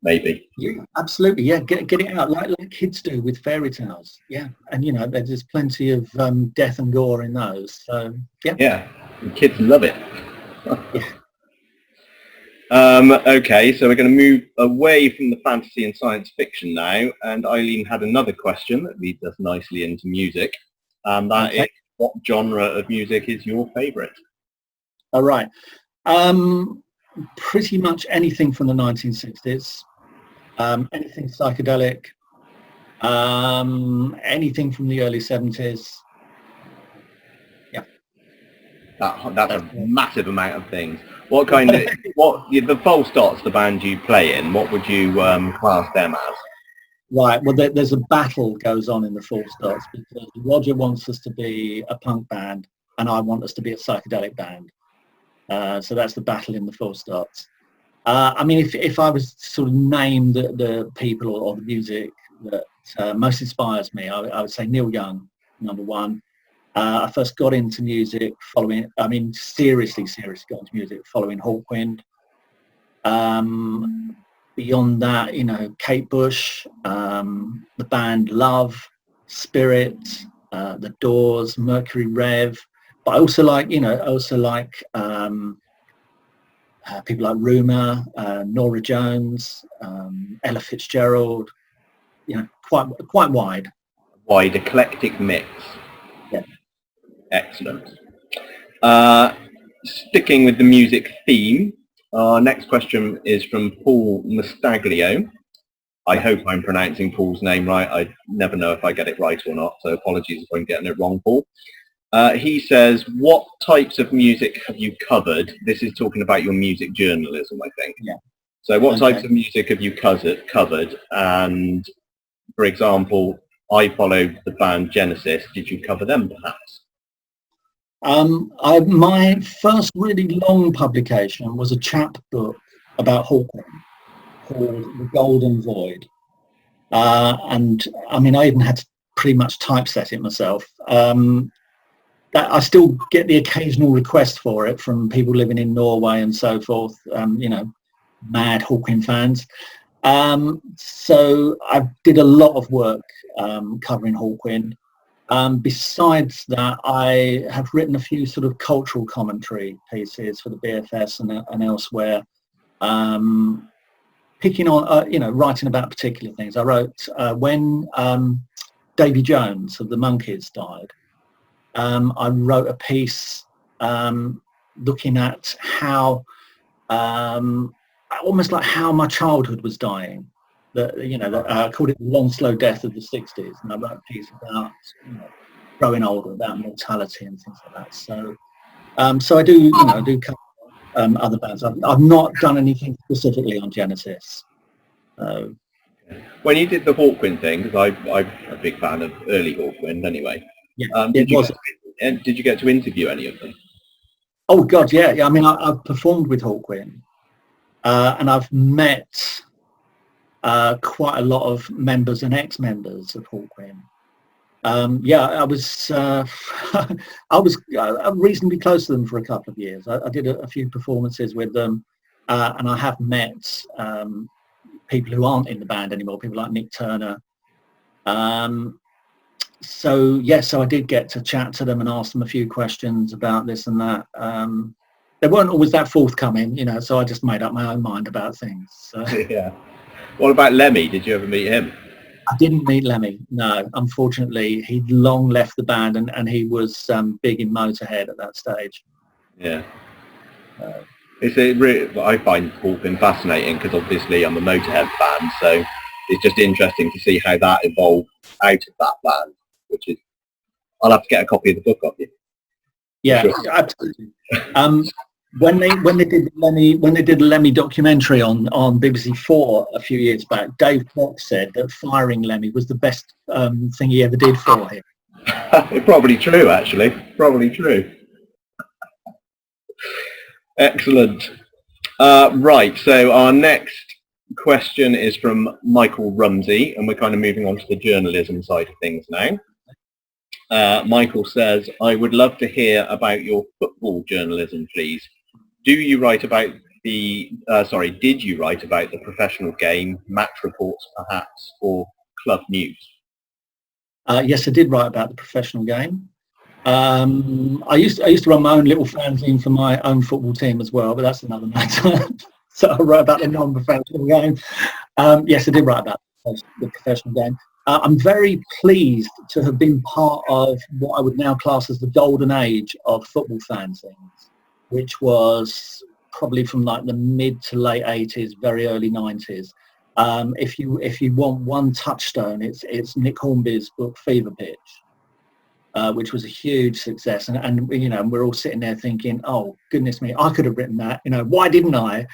maybe. Yeah, absolutely. Yeah, get it out like kids do with fairy tales. Yeah, and you know, there's plenty of death and gore in those. So yeah, and kids love it. Yeah. Okay, so we're going to move away from the fantasy and science fiction now, and Eileen had another question that leads us nicely into music, and that is, what genre of music is your favourite? All right. Pretty much anything from the 1960s, anything psychedelic, anything from the early 70s. Yeah. That's a massive amount of things. What kind of, the False Dots, the band you play in, what would you class them as? Right. Well, there's a battle goes on in the Full Stops because Roger wants us to be a punk band and I want us to be a psychedelic band. So that's the battle in the Full Stops. I mean, if I was to sort of name the people or the music that most inspires me, I would say Neil Young, number one. I first got into music following, I mean, seriously got into music following Hawkwind. Beyond that, you know, Kate Bush, the band Love, Spirit, The Doors, Mercury Rev. But I also like, you know, people like Rumour, Nora Jones, Ella Fitzgerald, you know, quite wide. Wide, eclectic mix. Yeah. Excellent. Sticking with the music theme, our next question is from Paul Mustaglio. I hope I'm pronouncing Paul's name right. I never know if I get it right or not, so apologies if I'm getting it wrong, Paul. He says, what types of music have you covered? This is talking about your music journalism, I think. Yeah. So what types of music have you covered? And, for example, I followed the band Genesis. Did you cover them, perhaps? My first really long publication was a chapbook about Hawkwind called The Golden Void. And, I mean, I even had to pretty much typeset it myself. I still get the occasional request for it from people living in Norway and so forth, you know, mad Hawkwind fans. So I did a lot of work covering Hawkwind. Besides that, I have written a few sort of cultural commentary pieces for the BFS and elsewhere, picking on, you know, writing about particular things. I wrote when Davy Jones of the Monkees died. I wrote a piece looking at how, almost like how my childhood was dying. I called it the long, slow death of the 60s. And I wrote a piece about, you know, growing older, about mortality and things like that. So, so I do, you know, cover other bands. I've not done anything specifically on Genesis. When you did the Hawkwind thing, because I'm a big fan of early Hawkwind anyway, yeah, did you get to interview any of them? Oh, God, yeah. I mean, I've performed with Hawkwind and I've met quite a lot of members and ex-members of Hawkwind. I was I was reasonably close to them for a couple of years. I did a few performances with them, and I have met people who aren't in the band anymore, people like Nick Turner. So I did get to chat to them and ask them a few questions about this and that. They weren't always that forthcoming, you know, so I just made up my own mind about things. So. Yeah. What about Lemmy? Did you ever meet him? I didn't meet Lemmy, no. Unfortunately, he'd long left the band and he was big in Motorhead at that stage. Yeah. I find Hawkwind fascinating because obviously I'm a Motorhead fan, so it's just interesting to see how that evolved out of that band, which is, I'll have to get a copy of the book of you. Yeah, sure. Absolutely. When they did the Lemmy documentary on BBC 4 a few years back, Dave Fox said that firing Lemmy was the best thing he ever did for him. Probably true, actually. Probably true. Excellent. Right, so our next question is from Michael Rumsey, and we're kind of moving on to the journalism side of things now. Michael says, I would love to hear about your football journalism, please. Did you write about the professional game, match reports perhaps, or club news? Yes, I did write about the professional game. I used to run my own little fanzine for my own football team as well, but that's another matter. So I wrote about the non-professional game. Yes, I did write about the professional game. I'm very pleased to have been part of what I would now class as the golden age of football fanzines, which was probably from like the mid to late 80s, very early 90s. If you want one touchstone, it's Nick Hornby's book Fever Pitch. which was a huge success. And you know, we're all sitting there thinking, oh goodness me, I could have written that. You know, why didn't I?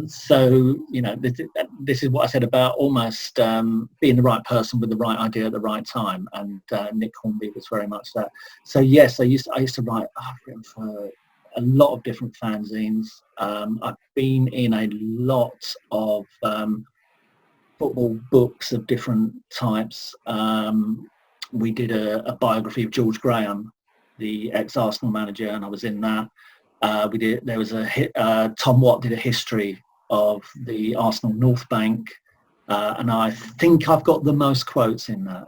So you know, this is what I said about almost being the right person with the right idea at the right time. And Nick Hornby was very much that. So yes, I used to write. I've written for a lot of different fanzines. I've been in a lot of football books of different types. We did a biography of George Graham, the ex-Arsenal manager, and I was in that. There was Tom Watt did a history of the Arsenal North Bank, and I think I've got the most quotes in that,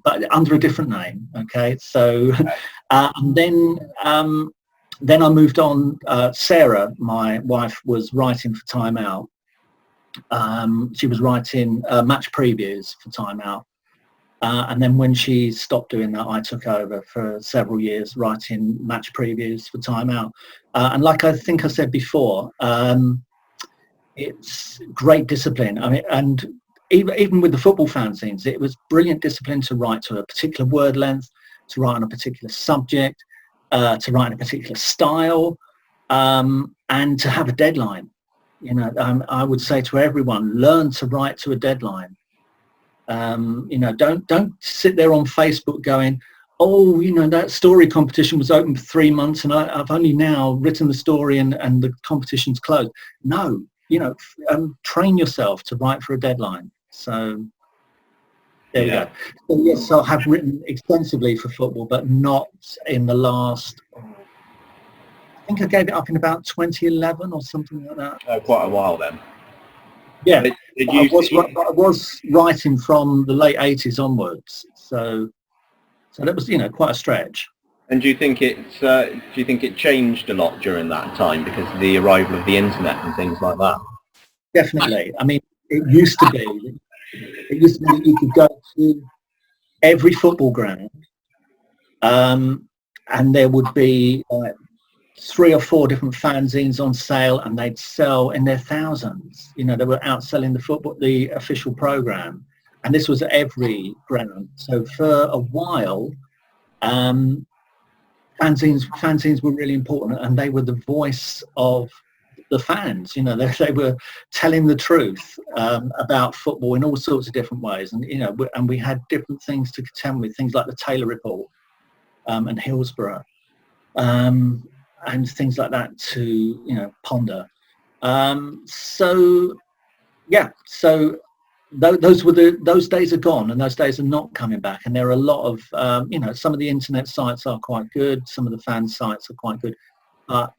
but under a different name. Okay, so and then I moved on. Sarah, my wife, was writing for Time Out. She was writing match previews for Time Out. And then when she stopped doing that, I took over for several years writing match previews for Time Out. And like I think I said before, it's great discipline. I mean, and even with the football fanzines, it was brilliant discipline to write to a particular word length, to write on a particular subject, to write in a particular style, and to have a deadline. You know, I would say to everyone, learn to write to a deadline. You know, don't sit there on Facebook going, oh, you know, that story competition was open for 3 months and I've only now written the story and the competition's closed. No, you know, train yourself to write for a deadline. So there we go. So yes, I have written extensively for football, but not in the last, I think I gave it up in about 2011 or something like that. Quite a while then. Yeah, I was writing from the late 80s onwards, so that was, you know, quite a stretch. And do you think it changed a lot during that time because of the arrival of the internet and things like that? Definitely. I mean, it used to be that you could go to every football ground, and there would be 3 or 4 different fanzines on sale, and they'd sell in their thousands. You know, they were outselling the official program, and this was at every ground. So for a while, fanzines were really important, and they were the voice of the fans. You know, they were telling the truth about football in all sorts of different ways, and you know, and we had different things to contend with, things like the Taylor Report and Hillsborough. And things like that to, you know, ponder. So yeah, so those days are gone, and those days are not coming back. And there are a lot of, you know, some of the internet sites are quite good, some of the fan sites are quite good, but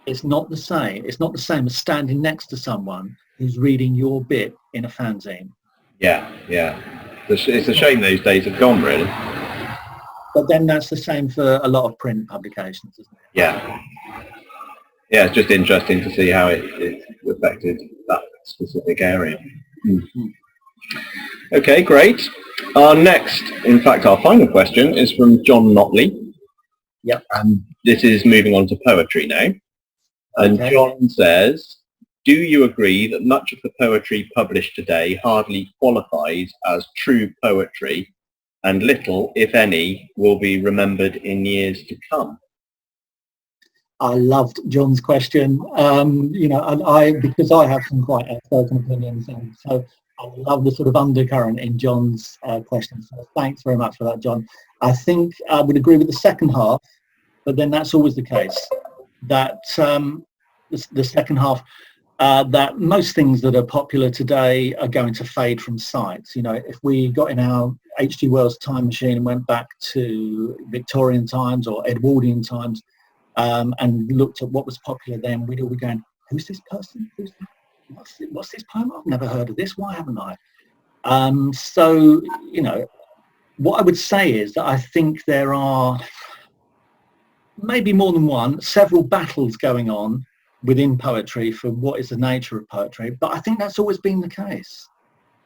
it's not the same. It's not the same as standing next to someone who's reading your bit in a fanzine. Yeah. It's a shame those days have gone, really. But then that's the same for a lot of print publications, isn't it? Yeah, it's just interesting to see how it affected that specific area. Mm-hmm. Okay, great. Our next, in fact, our final question is from John Notley. Yep. And this is moving on to poetry now. And okay. John says, do you agree that much of the poetry published today hardly qualifies as true poetry, and little, if any, will be remembered in years to come? I loved John's question. You know, and because I have some quite outspoken opinions, and so I love the sort of undercurrent in John's question. So thanks very much for that, John. I think I would agree with the second half, but then that's always the case, that the second half, that most things that are popular today are going to fade from sight. You know, if we got in our H.G. Wells time machine and went back to Victorian times or Edwardian times and looked at what was popular then, we'd all be going, who's this person? What's this poem? I've never heard of this. Why haven't I? So, you know, what I would say is that I think there are maybe more than several battles going on within poetry for what is the nature of poetry, but I think that's always been the case.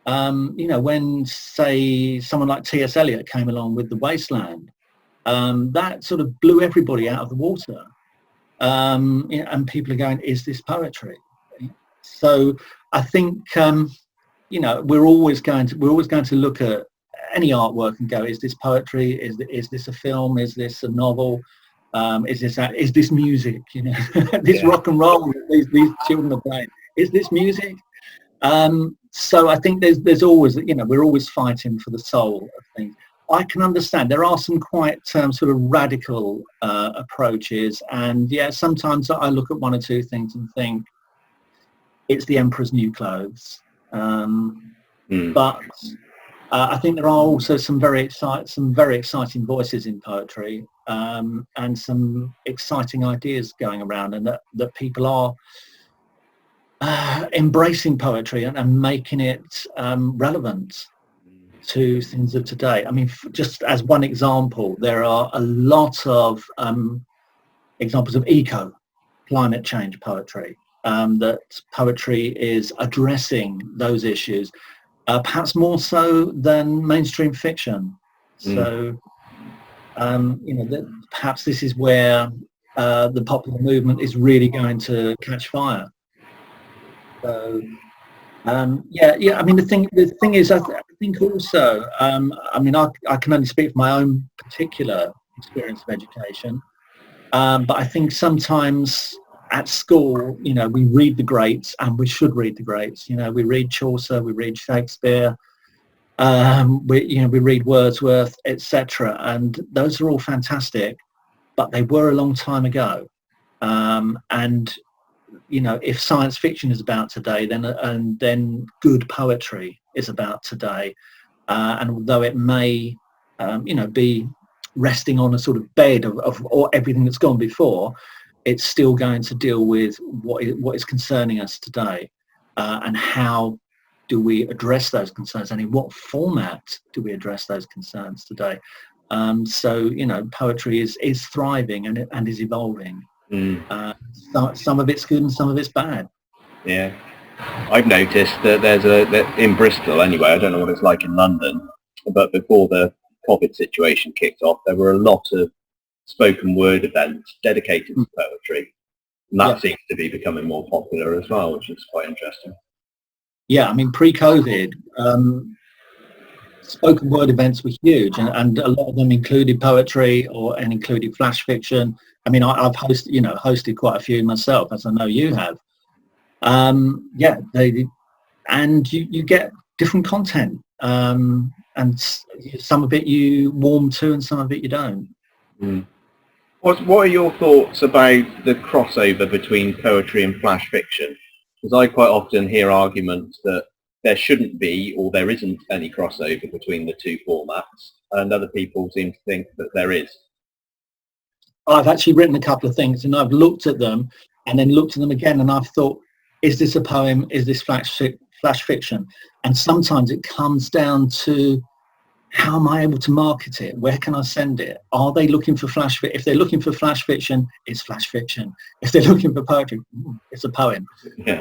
You know, when, say, someone like T.S. Eliot came along with The Wasteland, that sort of blew everybody out of the water. You know, and people are going, is this poetry? So I think, you know, we're always going to look at any artwork and go, is this poetry? Is this a film? Is this a novel? Is this music? You know, this rock and roll these children are playing. Is this music? So I think there's always, you know, we're always fighting for the soul of things. I can understand there are some quite sort of radical approaches, and yeah, sometimes I look at one or two things and think it's the emperor's new clothes. But I think there are also some very exciting voices in poetry, and some exciting ideas going around, and that people are embracing poetry and making it relevant to things of today. I mean, just as one example, there are a lot of examples of climate change poetry, that poetry is addressing those issues, perhaps more so than mainstream fiction. So, you know, perhaps this is where the popular movement is really going to catch fire. So, yeah. I mean, the thing is, I think also, I mean, I can only speak for my own particular experience of education, but I think sometimes at school, you know, we read the greats, and we should read the greats. You know, we read Chaucer, we read Shakespeare, we read Wordsworth, etc. And those are all fantastic, but they were a long time ago. And you know, if science fiction is about today, then good poetry is about today. And although it may, you know, be resting on a sort of bed of everything that's gone before, it's still going to deal with what is concerning us today, and how do we address those concerns, and in what format do we address those concerns today. So, you know, poetry is thriving and is evolving. Some of it's good and some of it's bad. Yeah, I've noticed that that in Bristol anyway, I don't know what it's like in London, but before the COVID situation kicked off, there were a lot of spoken word events dedicated to poetry, and that seems to be becoming more popular as well, which is quite interesting. Yeah, I mean, pre-COVID, spoken word events were huge, and a lot of them included poetry and included flash fiction. I mean, I've hosted quite a few myself, as I know you have. Yeah, and you get different content, and some of it you warm to, and some of it you don't. What are your thoughts about the crossover between poetry and flash fiction? Because I quite often hear arguments that there shouldn't be, or there isn't any crossover between the two formats, and other people seem to think that there is. I've actually written a couple of things, and I've looked at them and then looked at them again, and I've thought, is this a poem? Is this flash fiction? And sometimes it comes down to, how am I able to market it? Where can I send it? Are they looking for flash fiction? If they're looking for flash fiction, it's flash fiction. If they're looking for poetry, it's a poem. Yeah.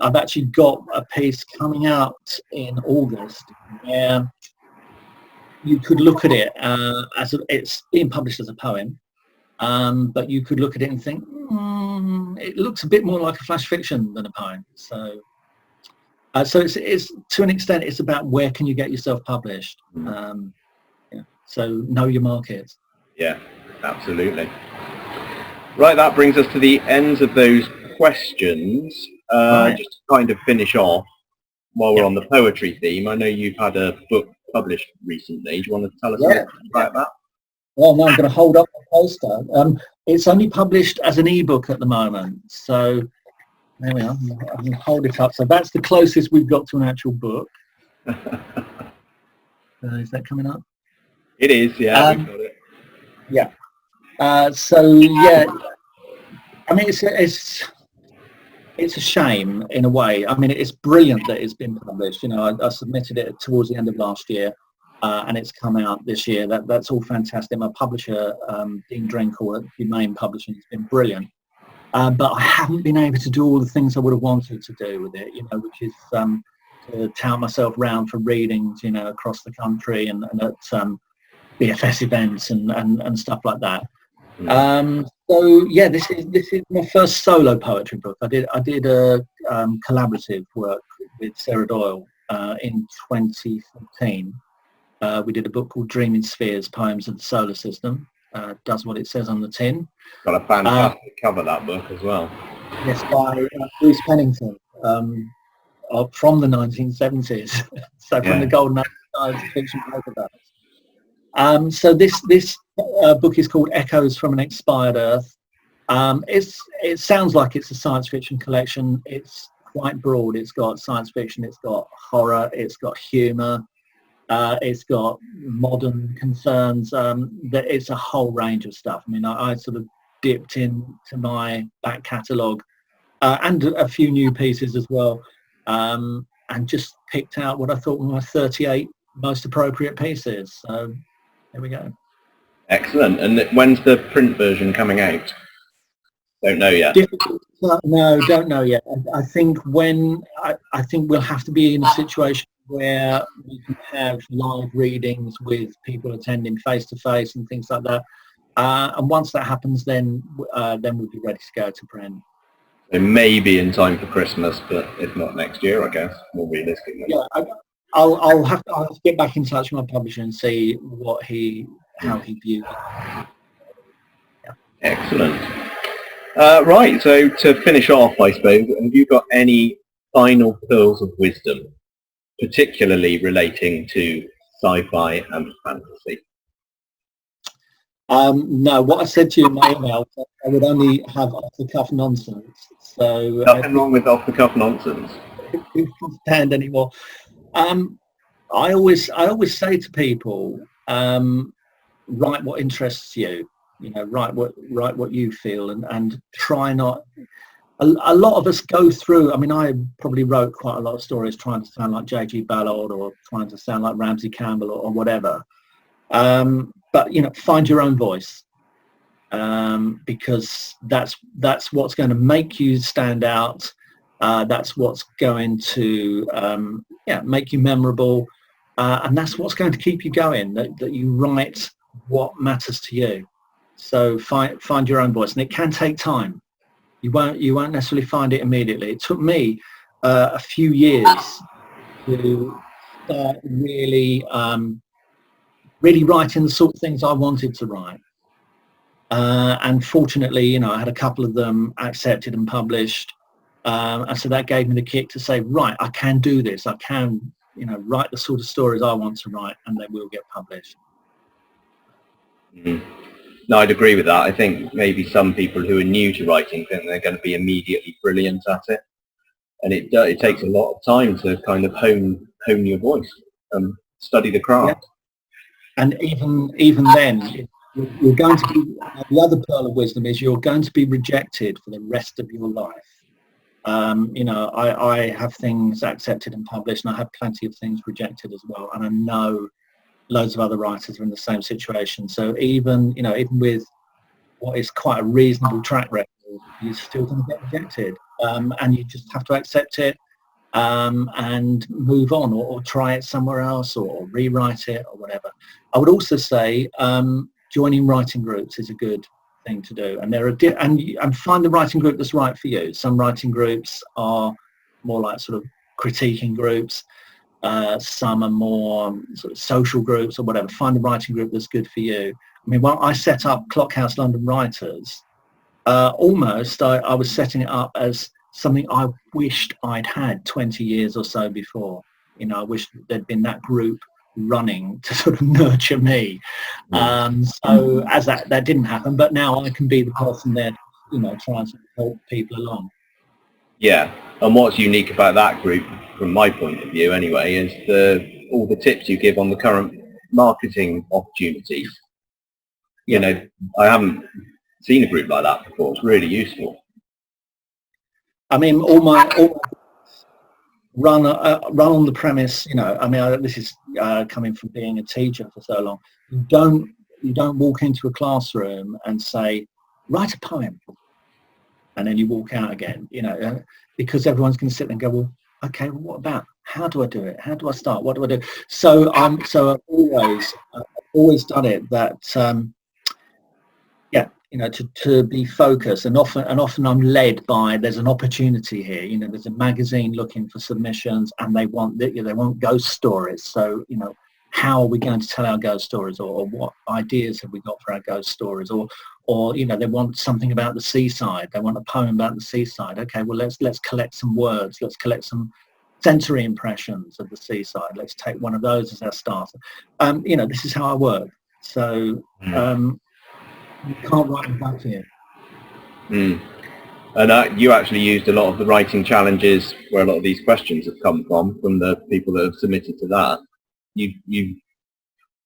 I've actually got a piece coming out in August where you could look at it it's being published as a poem, but you could look at it and think, it looks a bit more like a flash fiction than a poem. So. So it's to an extent, it's about where can you get yourself published. Yeah. So know your market. Yeah, absolutely. Right, that brings us to the ends of those questions. Right. Just to kind of finish off, while we're on the poetry theme, I know you've had a book published recently. Do you want to tell us a little bit about that? Well, no, I'm going to hold up the poster. It's only published as an ebook at the moment, so. There we are. I can hold it up. So that's the closest we've got to an actual book. Is that coming up? It is, yeah. We've got it. Yeah. So yeah, I mean, it's a shame in a way. I mean, it's brilliant that it's been published. You know, I submitted it towards the end of last year, and it's come out this year. That's all fantastic. My publisher, Dean Drinkle at Humane Publishing, has been brilliant. But I haven't been able to do all the things I would have wanted to do with it, you know, which is to tout myself round for readings, you know, across the country and at BFS events and stuff like that. So yeah, this is my first solo poetry book. I did a collaborative work with Sarah Doyle in 2014, We did a book called Dreaming Spheres, Poems of the Solar System. Does what it says on the tin. Got a fantastic cover, that book as well. Yes, by Bruce Pennington, from the 1970s. So from the golden age of science fiction paperbacks. So this book is called Echoes from an Expired Earth. It sounds like it's a science fiction collection. It's quite broad. It's got science fiction, it's got horror, it's got humour, it's got modern concerns. It's a whole range of stuff. I mean, I sort of dipped into my back catalogue and a few new pieces as well, and just picked out what I thought were my 38 most appropriate pieces. So there we go. Excellent. And when's the print version coming out? Don't know yet. No, don't know yet. I think I think we'll have to be in a situation where we can have live readings with people attending face to face and things like that. And once that happens, then we'll be ready to go to print. So maybe in time for Christmas, but if not next year, I guess, more realistically. Yeah, I'll have to get back in touch with my publisher and see how he views it. Yeah. Excellent. Right, so to finish off, I suppose, have you got any final pearls of wisdom, particularly relating to sci-fi and fantasy? No, what I said to you in my email, I would only have off-the-cuff nonsense. So nothing wrong with off-the-cuff nonsense. It can't stand anymore. I always say to people, write what interests you. You know, write what you feel, and try not. A lot of us go through. I mean, I probably wrote quite a lot of stories trying to sound like J.G. Ballard or trying to sound like Ramsey Campbell or whatever. But you know, find your own voice, because that's what's going to make you stand out. That's what's going to make you memorable, and that's what's going to keep you going. That you write what matters to you. So find your own voice, and it can take time. You won't necessarily find it immediately. It took me a few years to start really writing the sort of things I wanted to write. And fortunately, you know, I had a couple of them accepted and published, and so that gave me the kick to say, right, I can do this. I can, you know, write the sort of stories I want to write, and they will get published. Mm-hmm. No, I'd agree with that. I think maybe some people who are new to writing think they're going to be immediately brilliant at it, and it takes a lot of time to kind of hone your voice and study the craft. Yeah. And even then, you're going to be, the other pearl of wisdom is you're going to be rejected for the rest of your life. You know, I have things accepted and published, and I have plenty of things rejected as well, and I know loads of other writers are in the same situation. So even with what is quite a reasonable track record, you're still going to get rejected, and you just have to accept it, and move on, or try it somewhere else, or rewrite it, or whatever. I would also say joining writing groups is a good thing to do, and and find the writing group that's right for you. Some writing groups are more like sort of critiquing groups. Some are more sort of social groups or whatever. Find the writing group that's good for you. I mean, when I set up Clockhouse London Writers, I was setting it up as something I wished I'd had 20 years or so before. You know, I wish there'd been that group running to sort of nurture me. So as that didn't happen, but now I can be the person there, you know, trying to help people along. Yeah. And what's unique about that group, from my point of view anyway, is all the tips you give on the current marketing opportunities. You know, I haven't seen a group like that before. It's really useful. I mean, all my run on the premise, you know, I mean, this is coming from being a teacher for so long. You don't walk into a classroom and say, write a poem, and then you walk out again, you know, because everyone's going to sit there and go, well, okay, well, what about? How do I do it? How do I start? What do I do? So I've always done it that, you know, to be focused, and often I'm led by, there's an opportunity here. You know, there's a magazine looking for submissions, and they want ghost stories. So, you know, how are we going to tell our ghost stories, or what ideas have we got for our ghost stories, or you know, they want something about the seaside, they want a poem about the seaside. Okay, well, let's collect some words, let's collect some sensory impressions of the seaside, let's take one of those as our starter. You know, this is how I work. So you can't write a vacuum. And you actually used a lot of the writing challenges where a lot of these questions have come from the people that have submitted to that. You've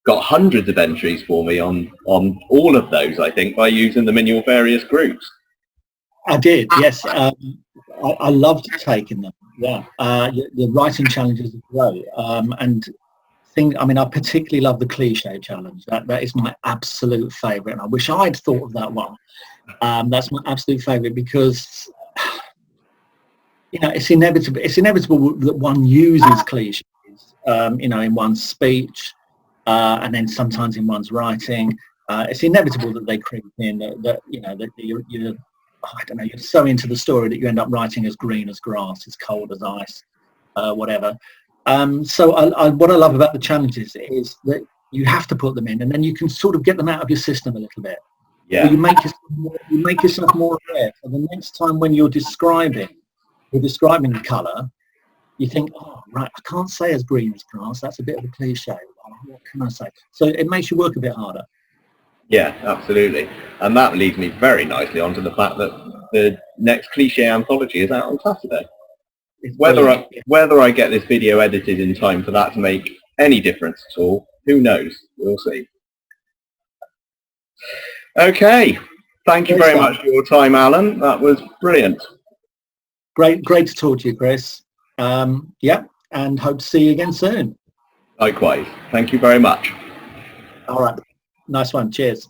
got hundreds of entries for me on all of those, I think, by using them in your various groups. I did, yes. I loved taking them. Yeah, the writing challenges are great. And I mean, I particularly love the cliche challenge. That is my absolute favourite, and I wish I'd thought of that one. That's my absolute favourite because, you know, it's inevitable. It's inevitable that one uses cliches, you know, in one's speech, and then sometimes in one's writing. It's inevitable that they creep in. That you know, that you're I don't know, you're so into the story that you end up writing as green as grass, as cold as ice, whatever. So what I love about the challenges is that you have to put them in, and then you can sort of get them out of your system a little bit. Yeah. Or you make yourself more aware. So the next time when you're describing the colour, you think, oh, right, I can't say as green as grass. That's a bit of a cliche. What can I say? So it makes you work a bit harder. Yeah, absolutely. And that leads me very nicely onto the fact that the next cliche anthology is out on Saturday. Whether I get this video edited in time for that to make any difference at all, who knows? We'll see. Okay. Thank you very much for your time, Alan. That was brilliant. Great to talk to you, Chris. Yeah, and hope to see you again soon. Likewise. Thank you very much. All right. Nice one. Cheers.